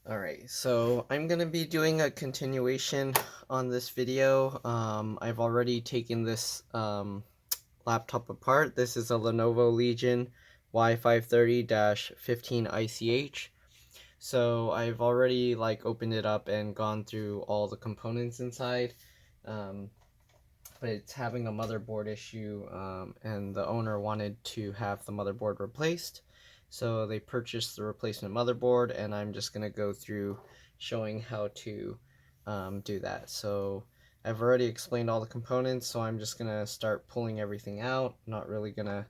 Alright, so I'm going to be doing a continuation on this video. I've already taken this laptop apart. This is a Lenovo Legion Y530-15ICH. So I've already opened it up and gone through all the components inside. But it's having a motherboard issue, and the owner wanted to have the motherboard replaced. So they purchased the replacement motherboard, and I'm just going to go through showing how to do that. So I've already explained all the components, so I'm just going to start pulling everything out. Not really going to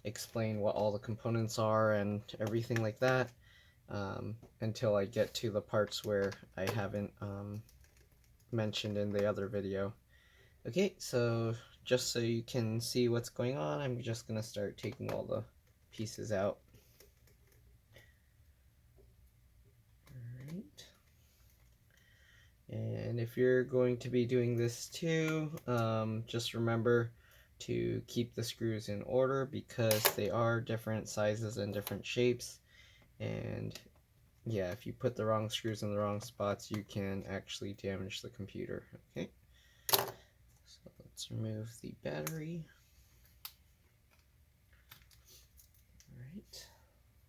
explain what all the components are and everything like that until I get to the parts where I haven't mentioned in the other video. Okay, so just so you can see what's going on, I'm just going to start taking all the pieces out. Alright. And if you're going to be doing this too, just remember to keep the screws in order because they are different sizes and different shapes. And yeah, if you put the wrong screws in the wrong spots, you can actually damage the computer. Okay. So let's remove the battery. Alright,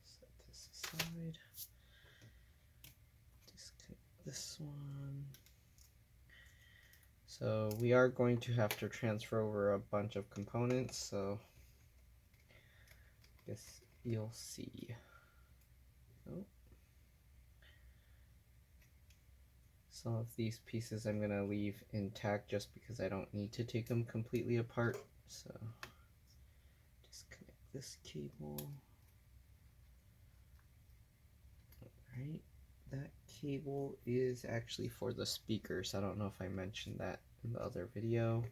set this aside. Disconnect this one. So we are going to have to transfer over a bunch of components, so I guess you'll see. Oh. Some of these pieces I'm going to leave intact just because I don't need to take them completely apart. So disconnect this cable. Alright, that cable is actually for the speakers. I don't know if I mentioned that in the other video. I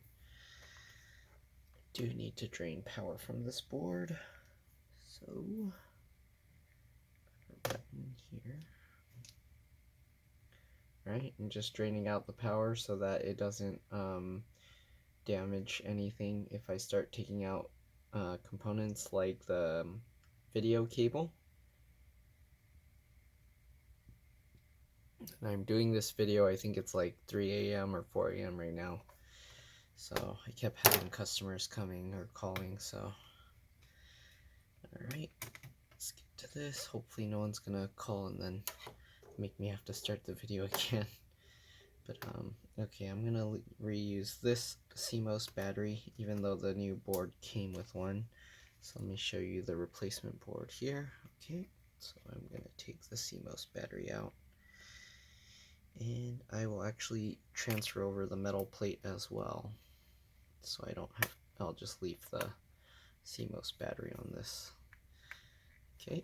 do need to drain power from this board. So put that in here. Right, and just draining out the power so that it doesn't damage anything if I start taking out components like the video cable. And I'm doing this video, I think it's like 3 a.m. or 4 a.m. right now. So I kept having customers coming or calling, so. Alright, let's get to this. Hopefully no one's gonna call and then make me have to start the video again. But okay, I'm gonna reuse this CMOS battery even though the new board came with one. So let me show you the replacement board here. Okay, so I'm gonna take the CMOS battery out, and I will actually transfer over the metal plate as well, so I don't have, I'll just leave the CMOS battery on this. Okay,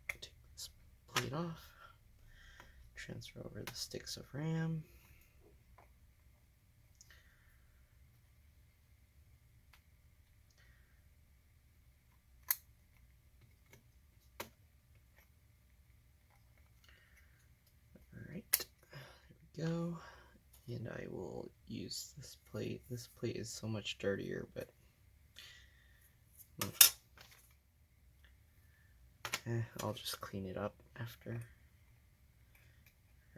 take this plate off, transfer over the sticks of RAM. Alright, there we go. And I will use this plate. This plate is so much dirtier, but I'll just clean it up after.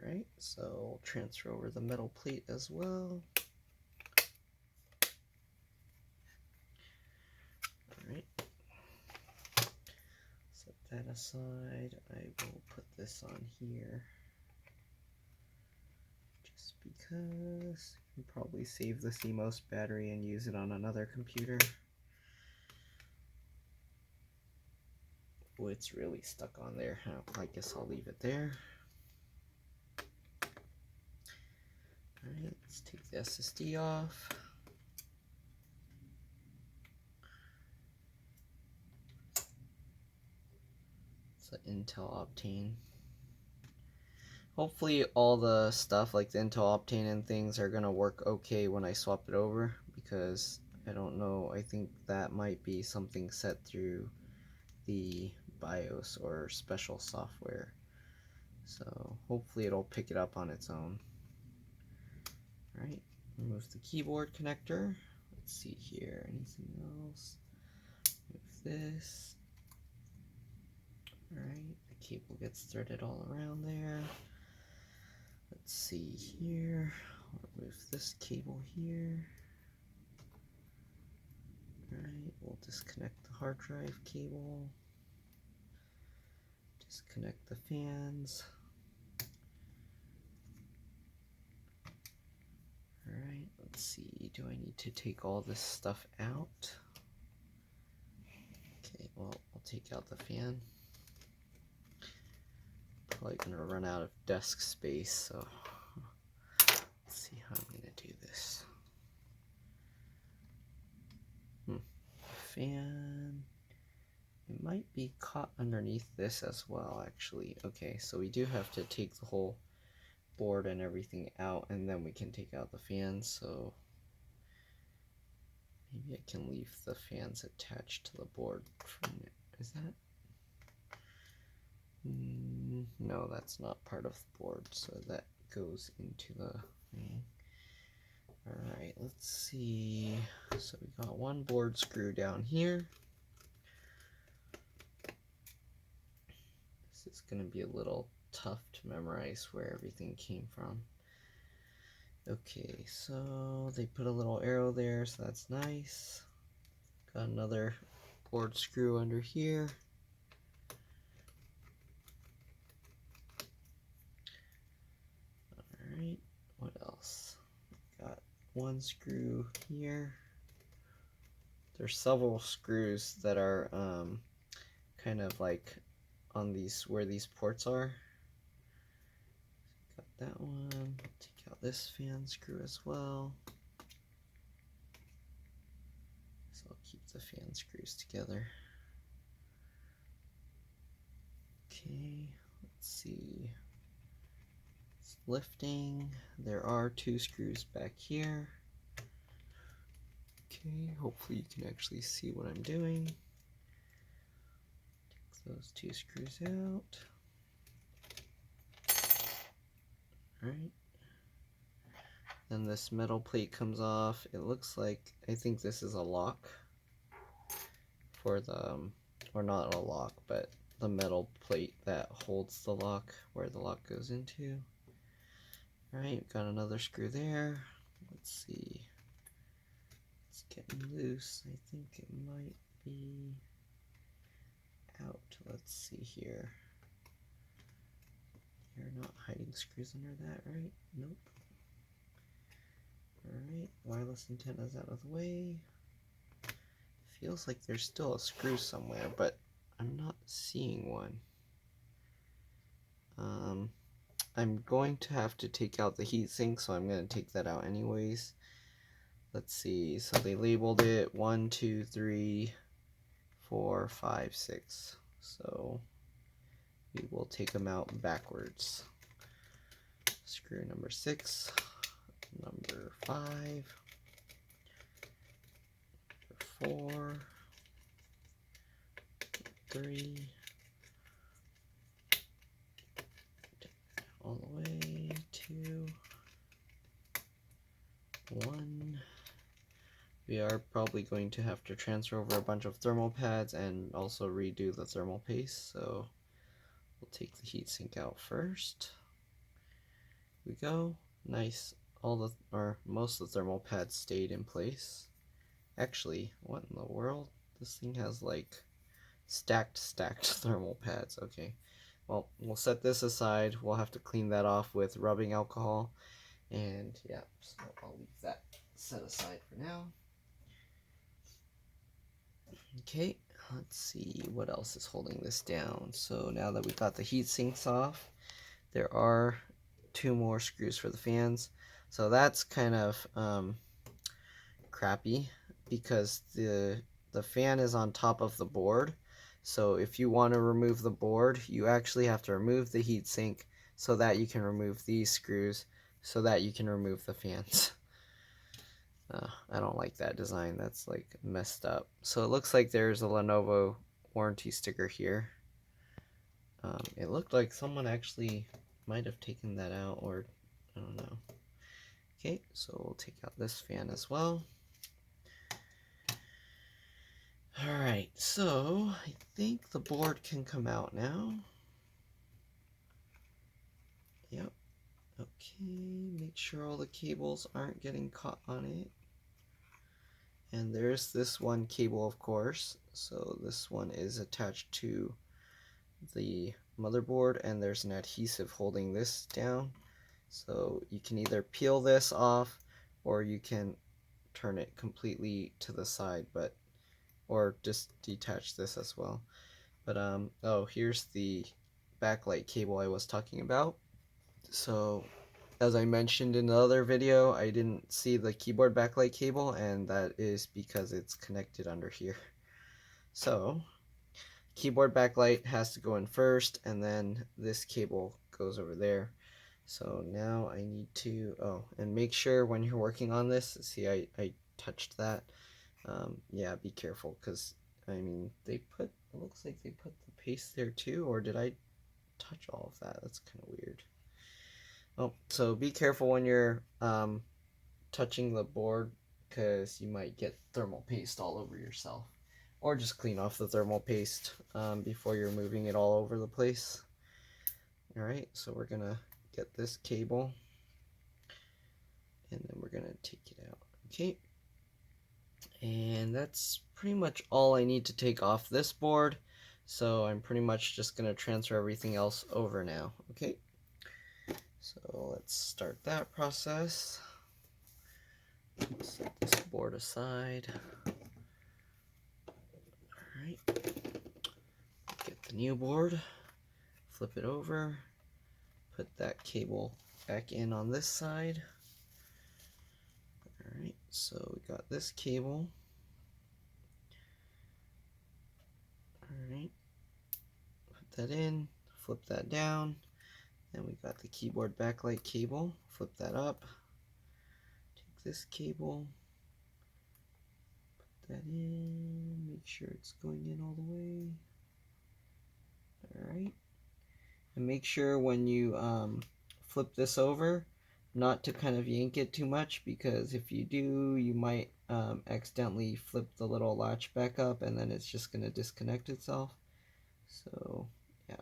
Alright, so I'll transfer over the metal plate as well. Alright, set that aside. I will put this on here just because you can probably save the CMOS battery and use it on another computer. Oh, it's really stuck on there. I guess I'll leave it there. Alright, let's take the SSD off. It's an Intel Optane. Hopefully all the stuff like the Intel Optane and things are gonna work okay when I swap it over, because I don't know, I think that might be something set through the BIOS or special software. So hopefully it'll pick it up on its own. Alright, remove the keyboard connector. Let's see here, anything else? Move this. Alright, the cable gets threaded all around there. Let's see here. I'll remove this cable here. Alright, we'll disconnect the hard drive cable. Disconnect the fans. Alright, let's see. Do I need to take all this stuff out? Okay, well, I'll take out the fan. Probably gonna run out of desk space, so let's see how I'm gonna do this. Fan. It might be caught underneath this as well, actually. Okay, so we do have to take the whole board and everything out, and then we can take out the fans, so maybe I can leave the fans attached to the board from it. Is that? No, that's not part of the board, so that goes into the thing. Alright, let's see. So we got one board screw down here. This is going to be a little tough to memorize where everything came from. Okay, so they put a little arrow there, so that's nice. Got another board screw under here. Alright, what else? Got one screw here. There's several screws that are kind of like on these, where these ports are. Got that one. Take out this fan screw as well. So I'll keep the fan screws together. Okay, let's see. It's lifting. There are two screws back here. Okay, hopefully you can actually see what I'm doing. Take those two screws out. Alright. Then this metal plate comes off. It looks like, I think this is a lock for the, or not a lock, but the metal plate that holds the lock, where the lock goes into. Alright, got another screw there. Let's see. It's getting loose. I think it might be out. Let's see here. You're not hiding screws under that, right? Nope. Alright, wireless antenna's out of the way. Feels like there's still a screw somewhere, but I'm not seeing one. I'm going to have to take out the heatsink, so I'm going to take that out anyways. Let's see, so they labeled it 1, 2, 3, 4, 5, 6. So we will take them out backwards. Screw number 6, number 5, number 4, 3, all the way, 2, 1. We are probably going to have to transfer over a bunch of thermal pads and also redo the thermal paste, so we'll take the heatsink out first. Here we go. Nice. All the, or most of the thermal pads stayed in place. Actually, what in the world? This thing has like stacked thermal pads. Okay. Well, we'll set this aside. We'll have to clean that off with rubbing alcohol. And yeah, so I'll leave that set aside for now. Okay, let's see what else is holding this down. So now that we've got the heat sinks off, there are 2 more screws for the fans. So that's kind of crappy because the fan is on top of the board. So if you want to remove the board, you actually have to remove the heat sink so that you can remove these screws so that you can remove the fans. I don't like that design. That's like messed up. So it looks like there's a Lenovo warranty sticker here. It looked like someone actually might have taken that out, or I don't know. Okay, so we'll take out this fan as well. Alright, so I think the board can come out now. Okay, make sure all the cables aren't getting caught on it. And there's this one cable, of course. So this one is attached to the motherboard, and there's an adhesive holding this down. So you can either peel this off, or you can turn it completely to the side, or just detach this as well. But oh, here's the backlight cable I was talking about. So as I mentioned in the other video, I didn't see the keyboard backlight cable, and that is because it's connected under here. So keyboard backlight has to go in first, and then this cable goes over there. So now I need to, oh, and make sure when you're working on this, see I touched that. Yeah, be careful, because I mean, it looks like they put the paste there too, or did I touch all of that? That's kind of weird. Oh, so be careful when you're touching the board, because you might get thermal paste all over yourself. Or just clean off the thermal paste before you're moving it all over the place. Alright, so we're going to get this cable, and then we're going to take it out. Okay, and that's pretty much all I need to take off this board. So I'm pretty much just going to transfer everything else over now. Okay, so let's start that process. Set this board aside. Alright, get the new board, flip it over, put that cable back in on this side. Alright, so we got this cable. Alright, put that in, flip that down. Then we got the keyboard backlight cable, flip that up. Take this cable, put that in, make sure it's going in all the way. Alright, and make sure when you flip this over not to kind of yank it too much, because if you do, you might accidentally flip the little latch back up, and then it's just going to disconnect itself. So yeah,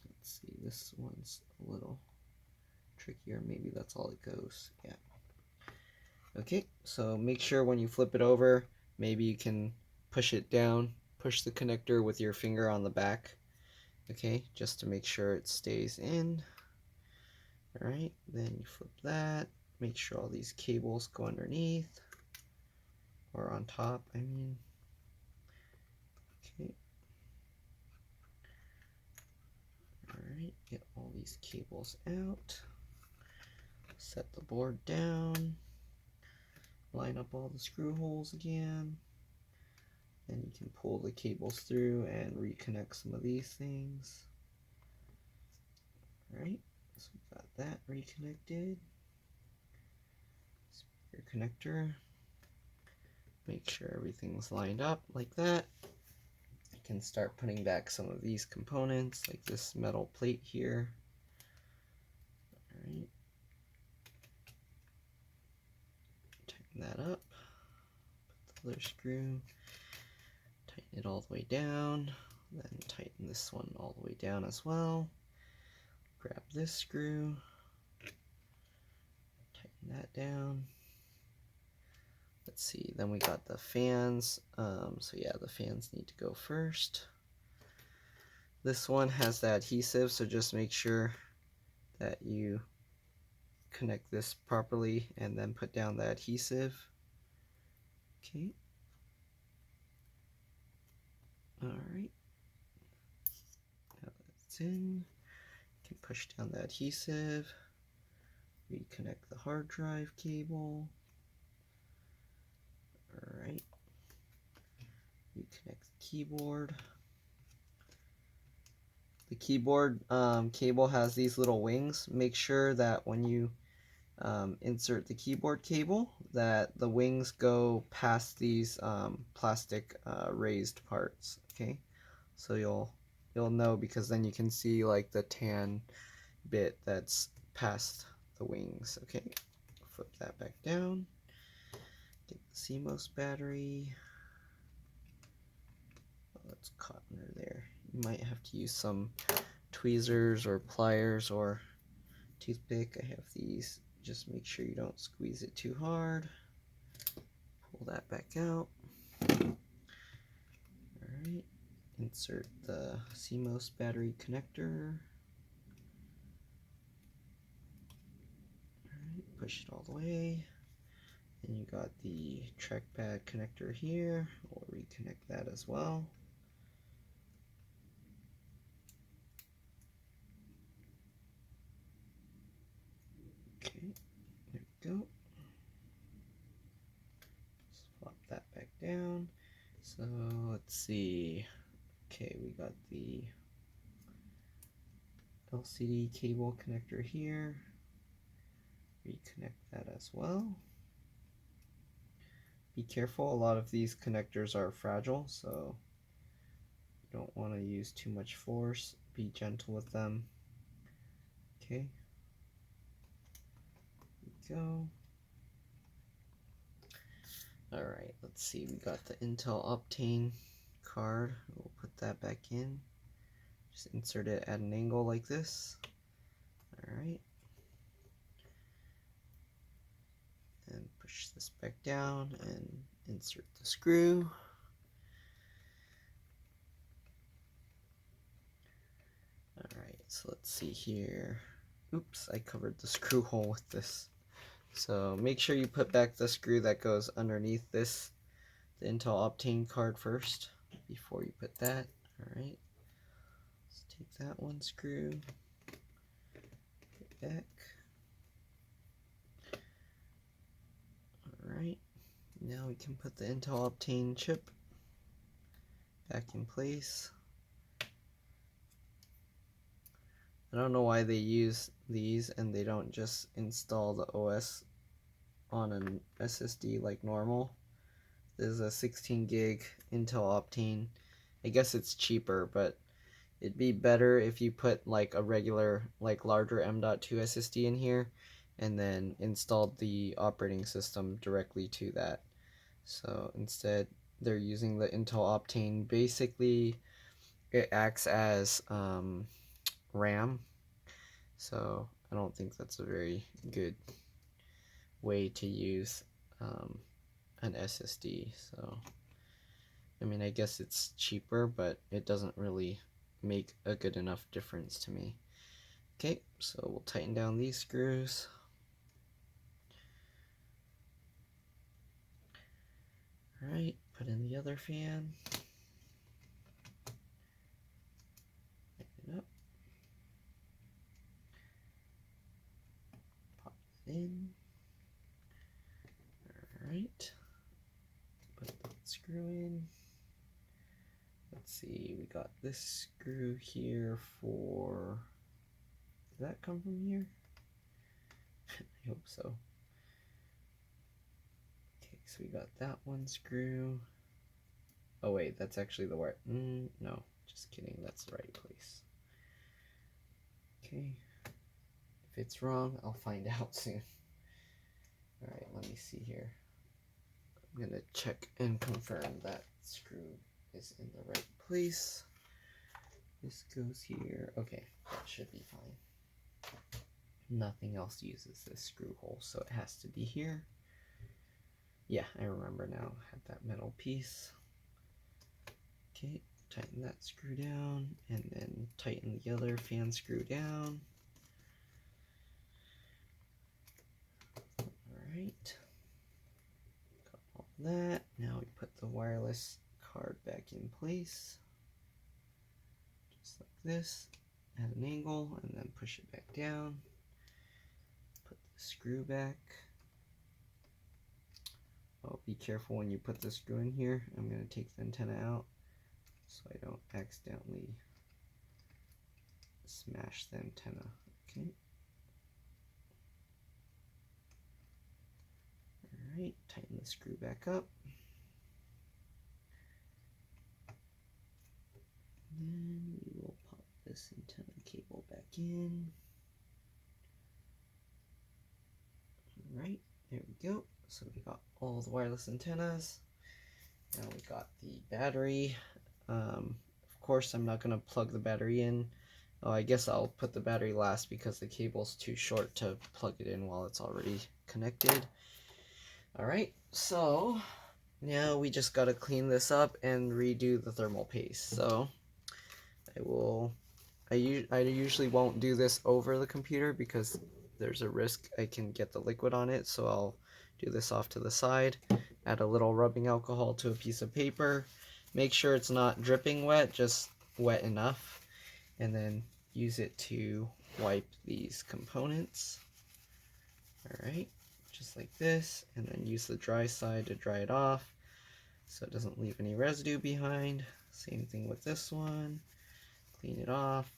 let's see, this one's a little trickier. Maybe that's all it goes. Yeah. Okay, so make sure when you flip it over, maybe you can push it down, push the connector with your finger on the back. Okay, just to make sure it stays in. Alright, then you flip that, make sure all these cables go underneath, or on top, I mean. Okay. Alright, get all these cables out, set the board down, line up all the screw holes again, then you can pull the cables through and reconnect some of these things. Alright, so we got that reconnected. Speaker connector. Make sure everything's lined up like that. You can start putting back some of these components, like this metal plate here. Alright. Tighten that up. Put the other screw. Tighten it all the way down. Then tighten this one all the way down as well. Grab this screw. Tighten that down. Let's see, then we got the fans. So yeah, the fans need to go first. This one has the adhesive, so just make sure that you connect this properly and then put down the adhesive. Okay. Alright. Now that's in. You can push down the adhesive. Reconnect the hard drive cable. Alright. Reconnect the keyboard. The keyboard cable has these little wings. Make sure that when you insert the keyboard cable, that the wings go past these plastic raised parts. Okay, so you'll know, because then you can see like the tan bit that's past the wings. Okay, flip that back down. Get the CMOS battery. Oh, it's caught under there. You might have to use some tweezers or pliers, or toothpick. I have these. Just make sure you don't squeeze it too hard. Pull that back out. Alright, insert the CMOS battery connector. Alright, push it all the way. And you got the trackpad connector here. We'll reconnect that as well. Okay, there we go. Just flop that back down. So let's see. Okay, we got the LCD cable connector here. Reconnect that as well. Be careful, a lot of these connectors are fragile, so you don't want to use too much force. Be gentle with them. Okay. There we go. Alright, let's see, we got the Intel Optane card. We'll put that back in. Just insert it at an angle like this. Alright. And push this back down and insert the screw. Alright, so let's see here. Oops, I covered the screw hole with this. So make sure you put back the screw that goes underneath this, the Intel Optane card first, before you put that. Alright, let's take that one screw, put it back. Alright, now we can put the Intel Optane chip back in place. I don't know why they use these and they don't just install the OS on an SSD like normal. This is a 16 gig Intel Optane. I guess it's cheaper, but it'd be better if you put like a regular, like larger M.2 SSD in here and then installed the operating system directly to that. So instead, they're using the Intel Optane. Basically, it acts as RAM, so I don't think that's a very good way to use an SSD. So I mean, I guess it's cheaper, but it doesn't really make a good enough difference to me. Okay, so we'll tighten down these screws. Alright, put in the other fan. Tighten it up. Pop it in. Alright. Put that screw in. Let's see, we got this screw here for... Did that come from here? I hope so. Okay, so we got that one screw. Oh wait, that's actually the wire. No, just kidding, that's the right place. Okay, if it's wrong, I'll find out soon. Alright, let me see here. I'm gonna check and confirm that screw is in the right place. This goes here. Okay, that should be fine. Nothing else uses this screw hole, so it has to be here. Yeah, I remember now. I had that metal piece. Okay, tighten that screw down, and then tighten the other fan screw down. Alright. Got all that. Now we put the wireless card back in place. Just like this, at an angle, and then push it back down. Put the screw back. Oh, be careful when you put the screw in here. I'm going to take the antenna out so I don't accidentally smash the antenna. Okay. Alright, tighten the screw back up. And then we will pop this antenna cable back in. Alright, there we go. So we got all the wireless antennas. Now we got the battery. Of course, I'm not going to plug the battery in. Oh, I guess I'll put the battery last because the cable's too short to plug it in while it's already connected. Alright, so now we just gotta clean this up and redo the thermal paste. So I usually won't do this over the computer because there's a risk I can get the liquid on it, so I'll do this off to the side, add a little rubbing alcohol to a piece of paper, make sure it's not dripping wet, just wet enough, and then use it to wipe these components. Alright, just like this, and then use the dry side to dry it off so it doesn't leave any residue behind. Same thing with this one. Clean it off.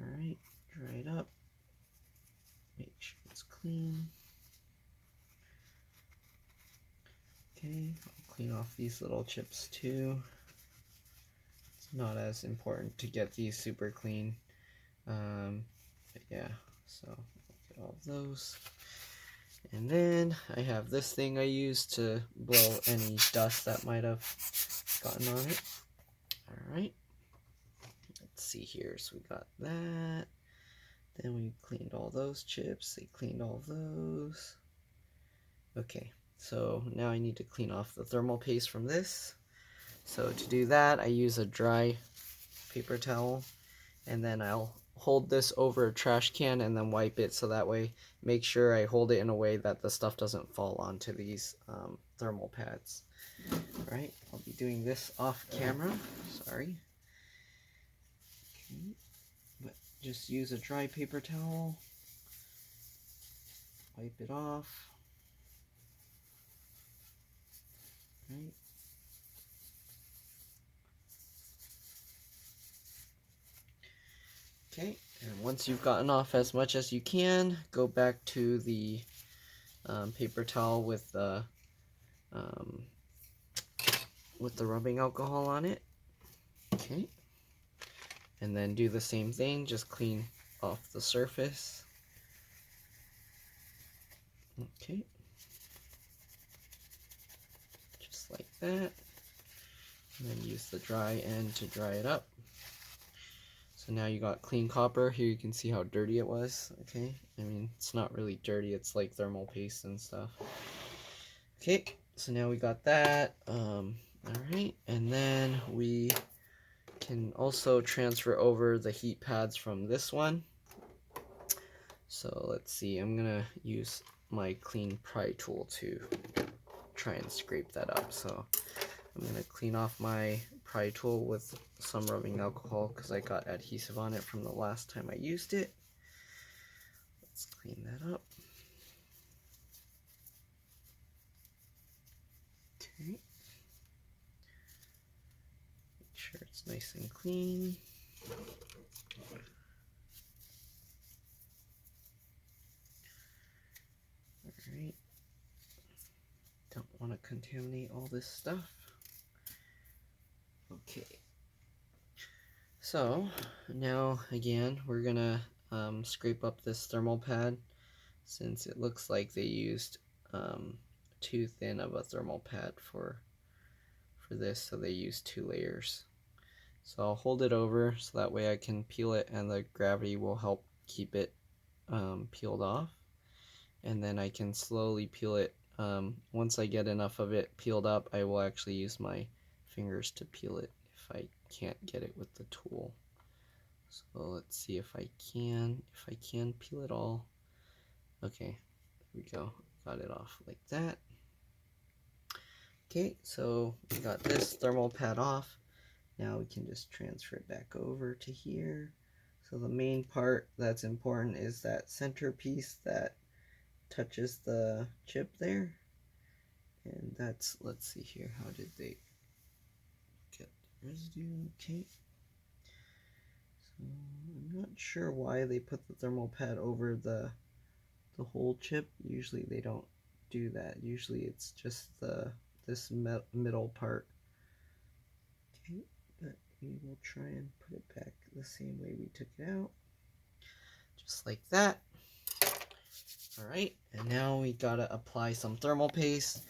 Alright, dry it up. Make sure it's clean. Okay, I'll clean off these little chips too. It's not as important to get these super clean. But yeah, so I'll get all of those. And then I have this thing I use to blow any dust that might have gotten on it. Alright. Let's see here. So we got that. Then we cleaned all those chips. They cleaned all those. Okay, so now I need to clean off the thermal paste from this. So to do that, I use a dry paper towel, and then I'll hold this over a trash can and then wipe it, so that way make sure I hold it in a way that the stuff doesn't fall onto these thermal pads. Alright, I'll be doing this off camera. Sorry. Okay. But just use a dry paper towel, wipe it off. Right. Okay, and once you've gotten off as much as you can, go back to the paper towel with the rubbing alcohol on it. Okay, and then do the same thing, just clean off the surface. Okay, just like that, and then use the dry end to dry it up. So now you got clean copper. Here you can see how dirty it was. Okay, I mean, it's not really dirty, it's like thermal paste and stuff. Okay, so now we got that. Alright, and then we can also transfer over the heat pads from this one. So let's see, I'm gonna use my clean pry tool to try and scrape that up. So I'm gonna clean off my pry tool with some rubbing alcohol because I got adhesive on it from the last time I used it. Let's clean that up. Okay. Make sure it's nice and clean. Alright. Don't want to contaminate all this stuff. Okay. So now again we're gonna scrape up this thermal pad, since it looks like they used too thin of a thermal pad for this, so they used 2 layers. So I'll hold it over so that way I can peel it and the gravity will help keep it peeled off, and then I can slowly peel it. Once I get enough of it peeled up, I will actually use my fingers to peel it if I can't get it with the tool. So let's see if I can peel it all. Okay, there we go, got it off like that. Okay, so we got this thermal pad off. Now we can just transfer it back over to here. So the main part that's important is that center piece that touches the chip there. And that's, let's see here, how did they get the residue? Okay. So I'm not sure why they put the thermal pad over the whole chip. Usually they don't do that. Usually it's just this middle part. Okay, but we will try and put it back the same way we took it out. Just like that. Alright, and now we gotta apply some thermal paste.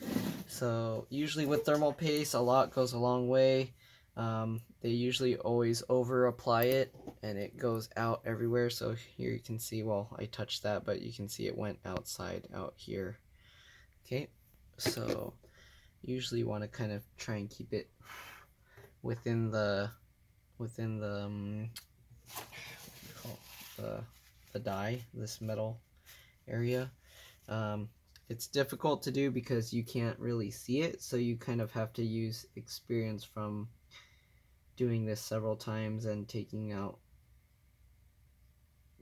So usually with thermal paste, a lot goes a long way. They usually always over apply it and it goes out everywhere. So here you can see, well, I touched that, but you can see it went outside out here. Okay, so usually you want to kind of try and keep it within the the die, this metal area. It's difficult to do because you can't really see it, so you kind of have to use experience from doing this several times and taking out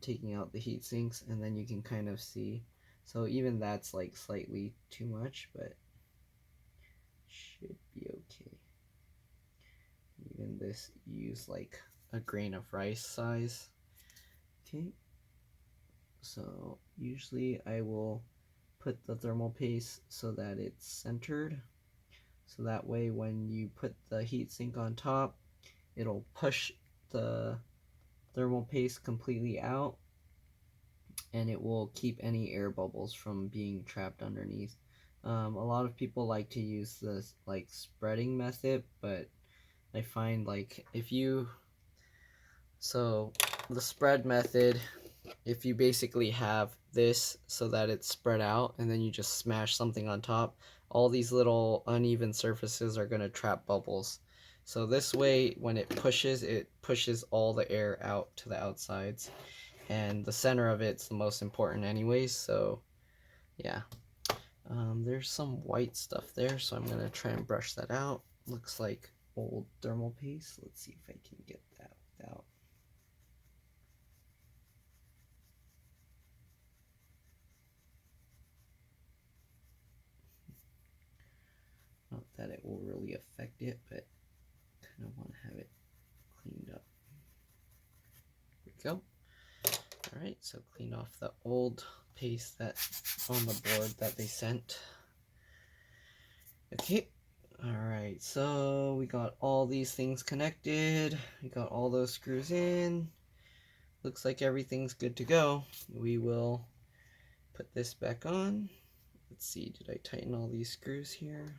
the heat sinks, and then you can kind of see. So even that's like slightly too much, but should be okay. Even this, use like a grain of rice size. Okay, so usually I will put the thermal paste so that it's centered, so that way when you put the heatsink on top, it'll push the thermal paste completely out and it will keep any air bubbles from being trapped underneath. A lot of people like to use this like spreading method, but I find like so the spread method, if you basically have this so that it's spread out and then you just smash something on top, all these little uneven surfaces are going to trap bubbles. So this way, when it pushes all the air out to the outsides, and the center of it's the most important anyways. So yeah, there's some white stuff there, so I'm going to try and brush that out. Looks like old thermal paste. Let's see if I can get that without. Not that it will really affect it, but kind of want to have it cleaned up. There we go. Alright, so clean off the old paste that's on the board that they sent. Okay, alright, so we got all these things connected. We got all those screws in. Looks like everything's good to go. We will put this back on. Let's see, did I tighten all these screws here?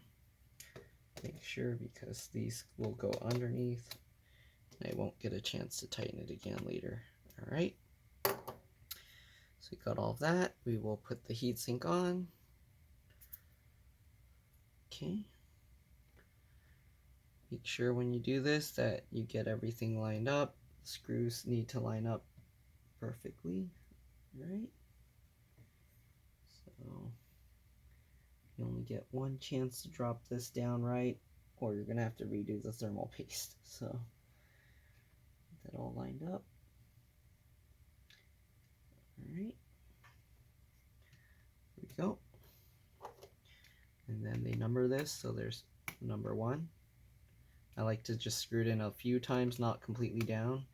Make sure, because these will go underneath and I won't get a chance to tighten it again later. Alright, so we got all of that. We will put the heatsink on. Okay, make sure when you do this that you get everything lined up. The screws need to line up perfectly, right? So you only get one chance to drop this down right, or you're gonna have to redo the thermal paste. So get that all lined up. Alright, here we go. And then they number this, so there's number 1. I like to just screw it in a few times, not completely down.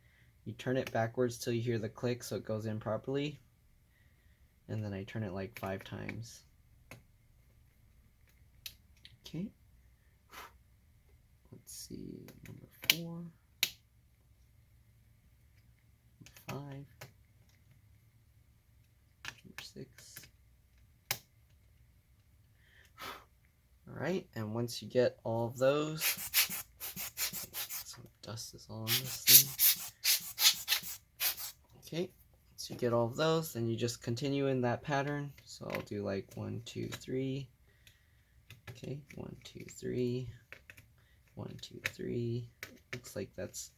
You turn it backwards till you hear the click so it goes in properly. And then I turn it like 5 times. Okay. Let's see, number 4, number 5, number 6. Alright, and once you get all of those, some dust is all on this thing. Okay, once you get all of those, then you just continue in that pattern. So I'll do like 1, 2, 3. Okay, 1, 2, 3. 1, 2, 3. Looks like that's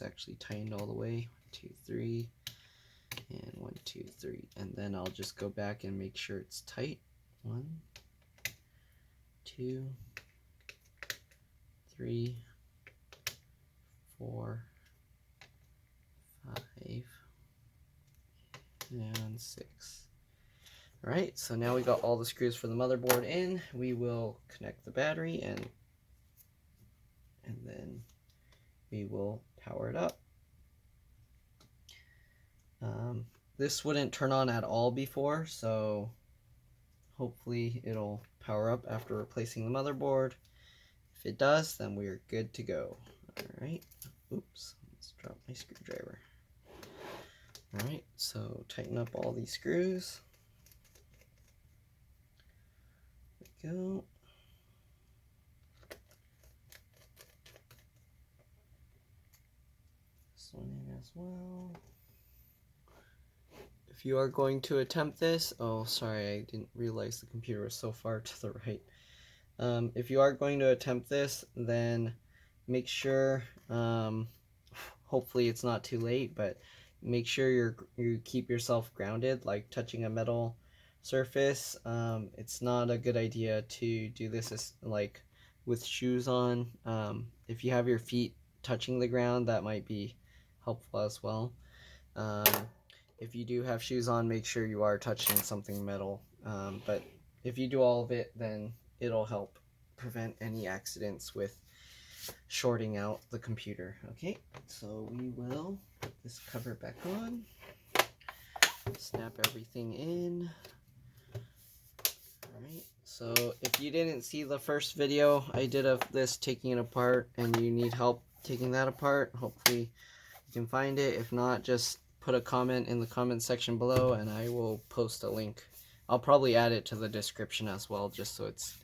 actually tightened all the way. 1, 2, 3. And 1, 2, 3. And then I'll just go back and make sure it's tight. 1, 2, 3, 4, 5, and 6. Alright, so now we got all the screws for the motherboard in. We will connect the battery and then we will power it up. This wouldn't turn on at all before, so hopefully it'll power up after replacing the motherboard. If it does, then we're good to go. Alright, oops, let's drop my screwdriver. Alright, so tighten up all these screws. There we go. this one in as well. If you are going to attempt this, oh sorry, I didn't realize the computer was so far to the right. If you are going to attempt this, then make sure, hopefully it's not too late, but make sure you keep yourself grounded, like touching a metal surface. It's not a good idea to do this like with shoes on. If you have your feet touching the ground, that might be helpful as well. If you do have shoes on, make sure you are touching something metal. But if you do all of it, then it'll help prevent any accidents with shorting out the computer. Okay, so we will put this cover back on, snap everything in. Alright, so if you didn't see the first video I did of this taking it apart and you need help taking that apart, hopefully you can find it. If not, just put a comment in the comment section below and I will post a link. I'll probably add it to the description as well, just so it's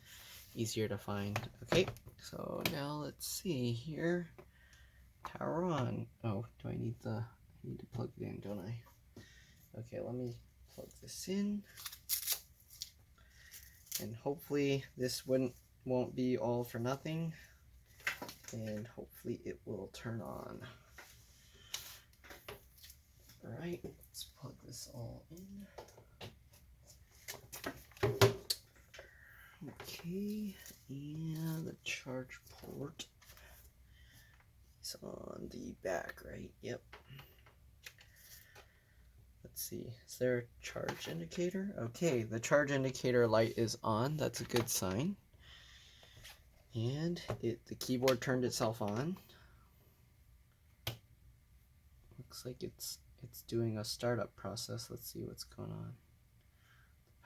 easier to find. Okay, so now let's see here. Power on. Oh, do I need I need to plug it in, don't I? Okay, let me plug this in. And hopefully this won't be all for nothing. And hopefully it will turn on. Alright, let's plug this all in. Okay, and the charge port is on the back, right? Yep. Let's see, is there a charge indicator? Okay, the charge indicator light is on. That's a good sign. And the keyboard turned itself on. Looks like it's doing a startup process. Let's see what's going on.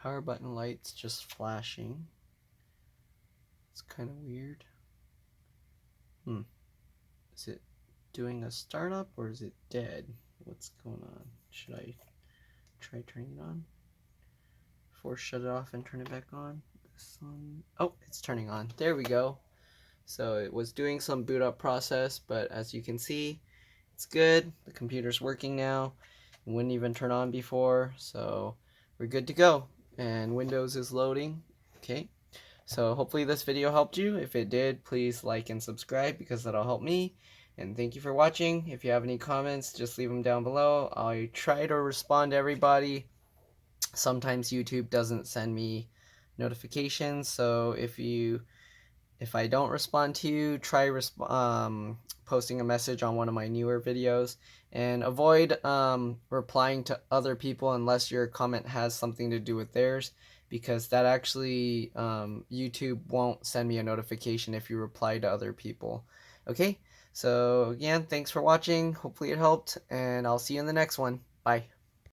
Power button light's just flashing. It's kind of weird. Is it doing a startup or is it dead? What's going on? Should I try turning it on? Force shut it off and turn it back on. This one. Oh, it's turning on. There we go. So it was doing some boot up process, but as you can see, it's good. The computer's working now. It wouldn't even turn on before, so we're good to go. And Windows is loading. Okay. So hopefully this video helped you. If it did, please like and subscribe because that'll help me. And thank you for watching. If you have any comments, just leave them down below. I try to respond to everybody. Sometimes YouTube doesn't send me notifications, so if I don't respond to you, try posting a message on one of my newer videos, and avoid replying to other people unless your comment has something to do with theirs, because that actually YouTube won't send me a notification if you reply to other people. Okay, so again, thanks for watching. Hopefully it helped, and I'll see you in the next one. Bye.